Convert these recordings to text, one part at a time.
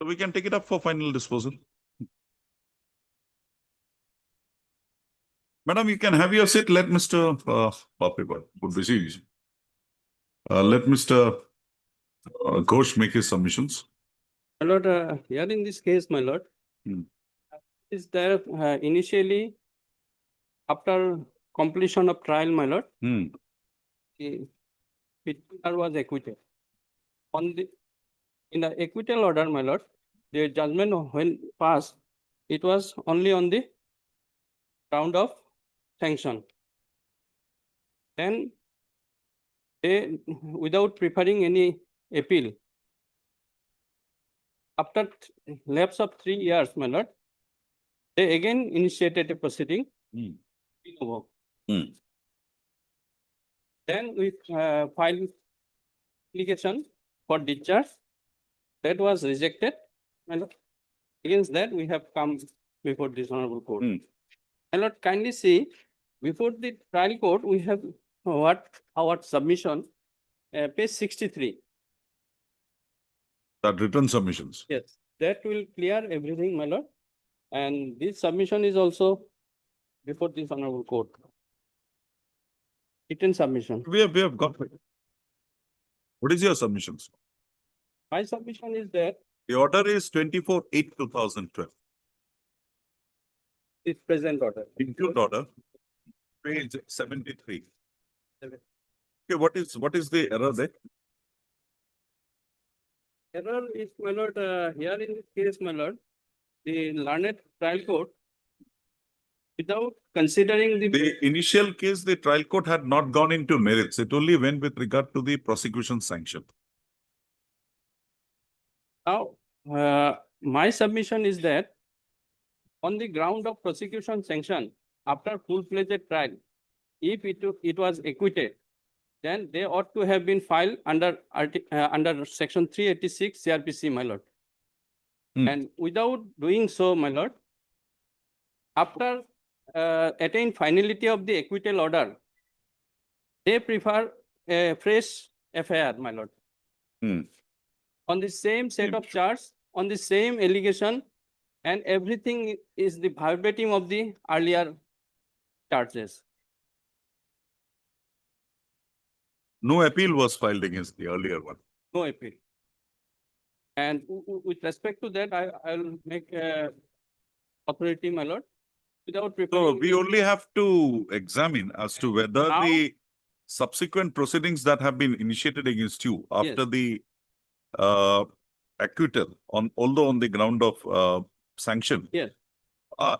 So we can take it up for final disposal. Madam, you can have your seat. Let Mr. Would receive. Let Mr. Ghosh make his submissions. My lord, here in this case, my lord, is there initially after completion of trial, my lord, the petitioner was acquitted. In the acquittal order, my lord, the judgment when passed, it was only on the ground of sanction. Then they, without preferring any appeal, after lapse of 3 years, my lord, they again initiated a proceeding. de novo. Then we filed application for discharge. That was rejected. My lord, against that we have come before this honorable court. My lord, kindly see, before the trial court, we have what our submission, page 63. That written submissions. Yes, that will clear everything, my lord. And this submission is also before this honorable court. Written submission. We have got it. What is your submissions? My submission is that The order is 24/8/2012. this present order. Include order, page 73. Okay, what is the error there? Error is, my lord, here in this case, my lord, the learned trial court, without considering The initial case, the trial court had not gone into merits. It only went with regard to the prosecution sanction. now, my submission is that on the ground of prosecution sanction, after full-fledged trial, if it was acquitted, then they ought to have been filed under section 386 CRPC, my lord. And without doing so, my lord, after attained finality of the acquittal order, they prefer a fresh FIR, my lord. On the same set of charges, on the same allegation, and everything is the verbatim of the earlier charges. No appeal was filed against the earlier one. No appeal. And with respect to that, I will make authority, my lord, without So preferring. we only have to examine as to whether Now- the subsequent proceedings that have been initiated against you after the acquittal, although on the ground of sanction, Yes.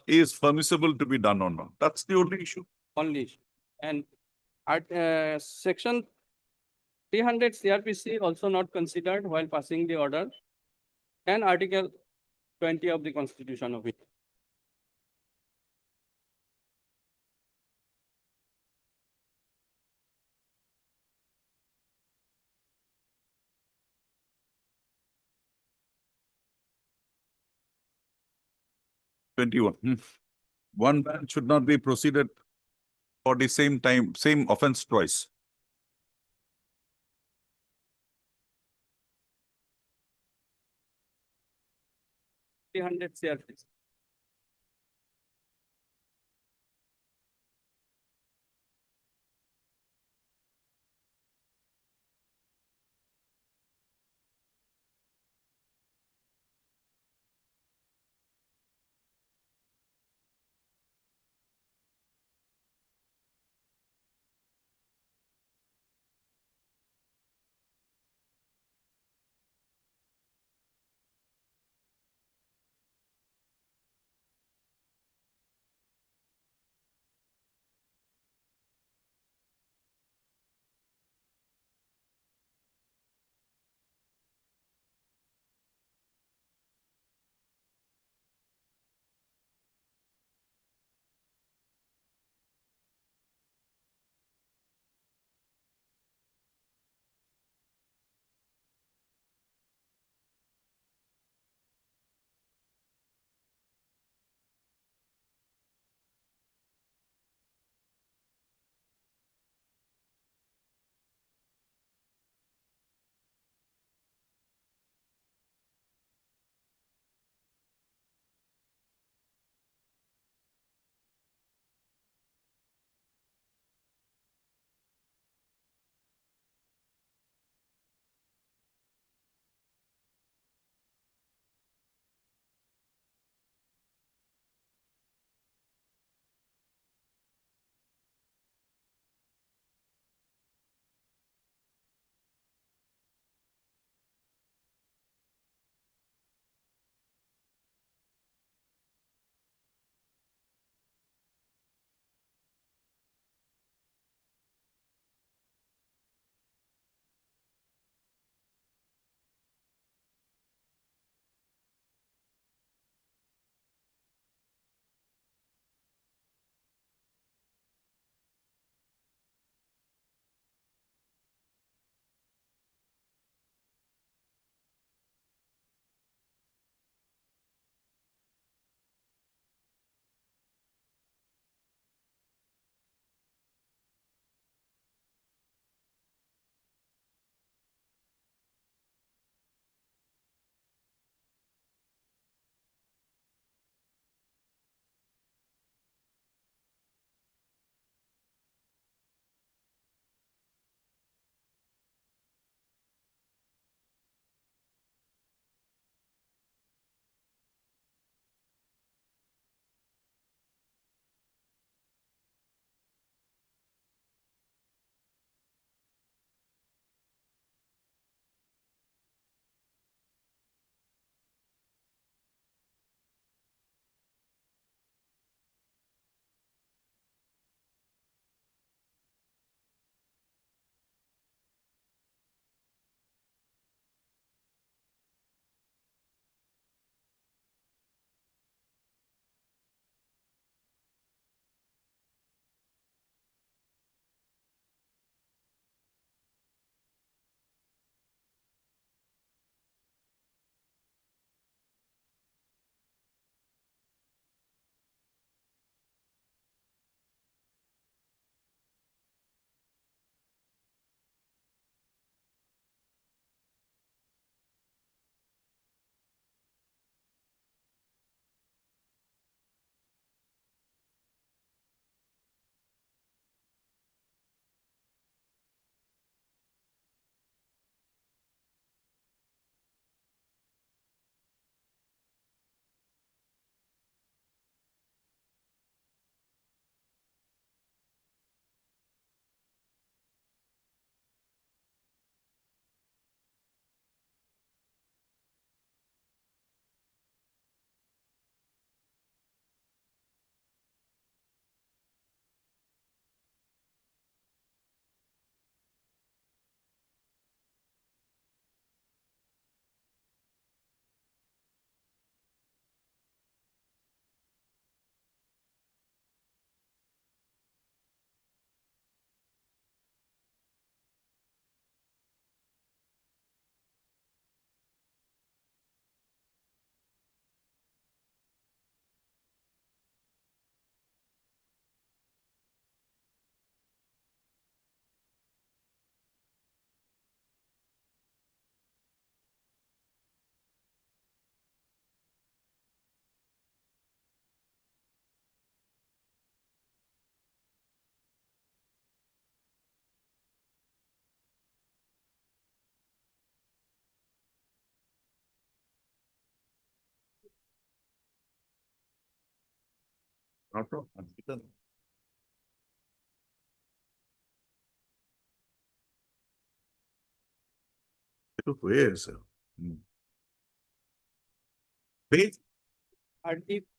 Is permissible to be done or not. That's the only issue. Only. And at section 300 CRPC also not considered while passing the order, and article 20 of the Constitution of it. One ban should not be proceeded for the same time, same offense twice. CRPC. একটু হয়ে গেছে page Article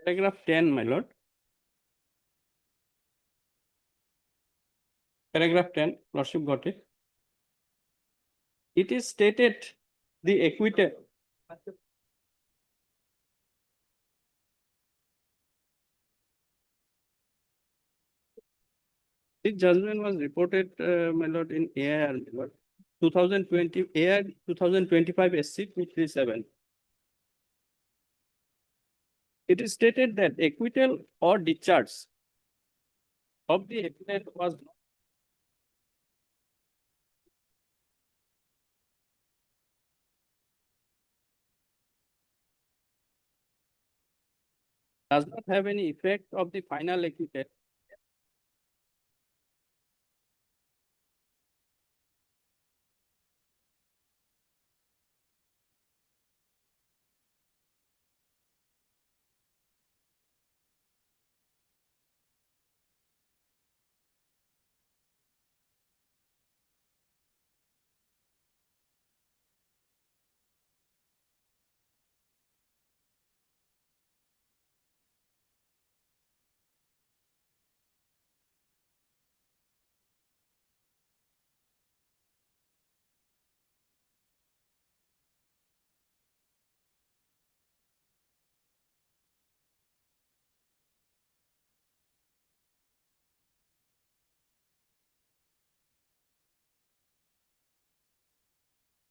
Paragraph 10, my lord. Paragraph 10, Lordship got it. It is stated the equity. This judgment was reported, my lord, in AIR, my lord. 2020, AIR 2025 SC 237. It is stated that acquittal or discharge of the appellant was does not have any effect of the final acquittal.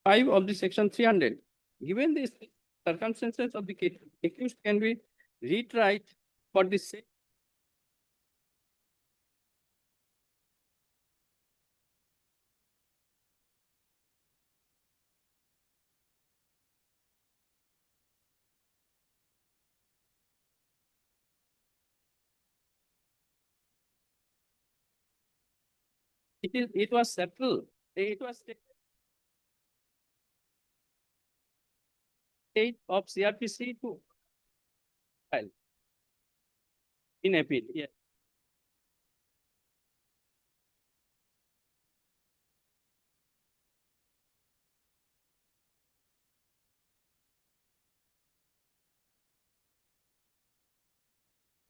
Five of the section 300. Given the circumstances of the case, accused can be retried for the same. It was settled. It was state of CRPC to file in appeal. Yes.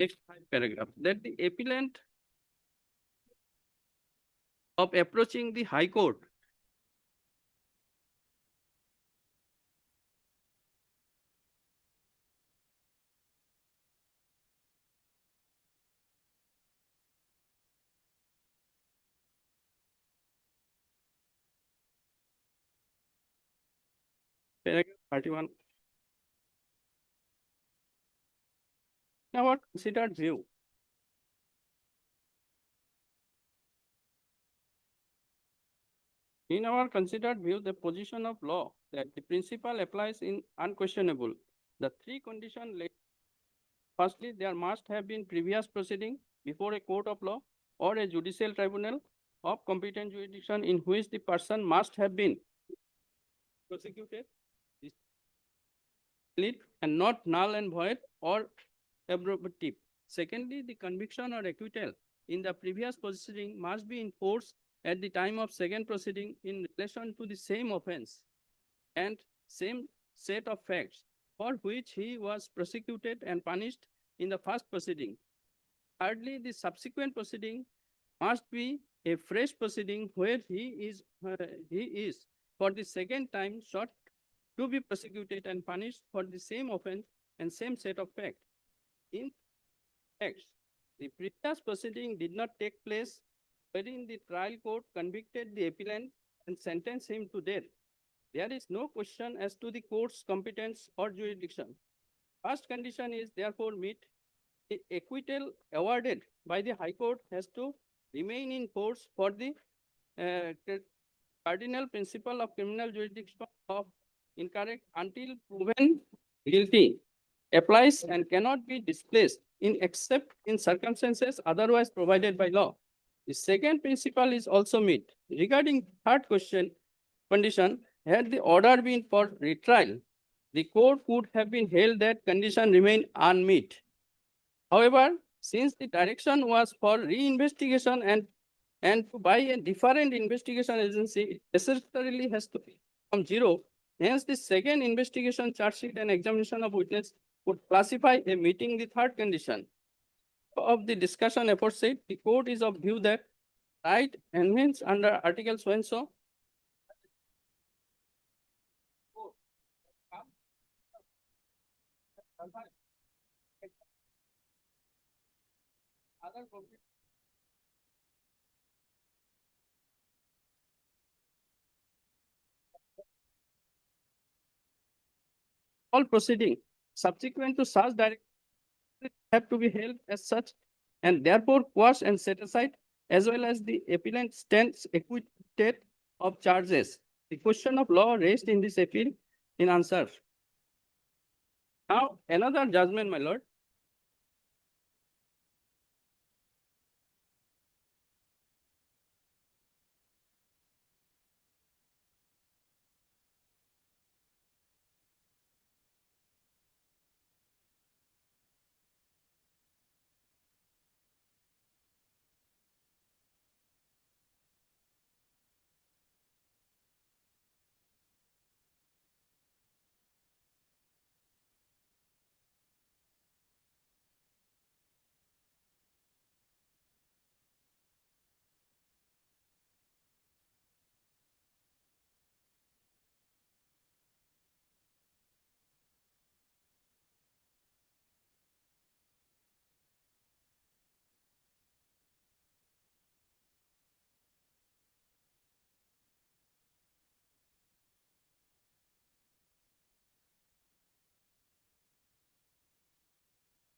Next paragraph, that the appellant of approaching the High Court paragraph 31. Now, what considered view? In our considered view, the position of law that the principle applies in unquestionable. The three conditions. Firstly, there must have been previous proceeding before a court of law or a judicial tribunal of competent jurisdiction in which the person must have been prosecuted and not null and void or abrogative. Secondly, the conviction or acquittal in the previous proceeding must be in force at the time of second proceeding in relation to the same offense and same set of facts for which he was prosecuted and punished in the first proceeding. Thirdly, the subsequent proceeding must be a fresh proceeding where he is for the second time sought to be prosecuted and punished for the same offense and same set of facts. In fact, the previous proceeding did not take place wherein the trial court convicted the appellant and sentenced him to death. There is no question as to the court's competence or jurisdiction. First condition is therefore met. The acquittal awarded by the High Court has to remain in force for the cardinal principle of criminal jurisdiction of incorrect until proven guilty applies and cannot be displaced in except in circumstances otherwise provided by law. The second principle is also met. Regarding third condition, had the order been for retrial, the court could have been held that condition remained unmet. However, since the direction was for reinvestigation and by a different investigation agency, it necessarily has to be from zero. Hence, the second investigation charge sheet and examination of witness would classify a meeting the third condition. Of the discussion aforesaid, the court is of view that right enhanced under Article so and so all proceeding subsequent to such direct have to be held as such and therefore quashed and set aside as well as the appellant stands acquitted of charges. The question of law raised in this appeal in answer. Now, another judgment, my lord.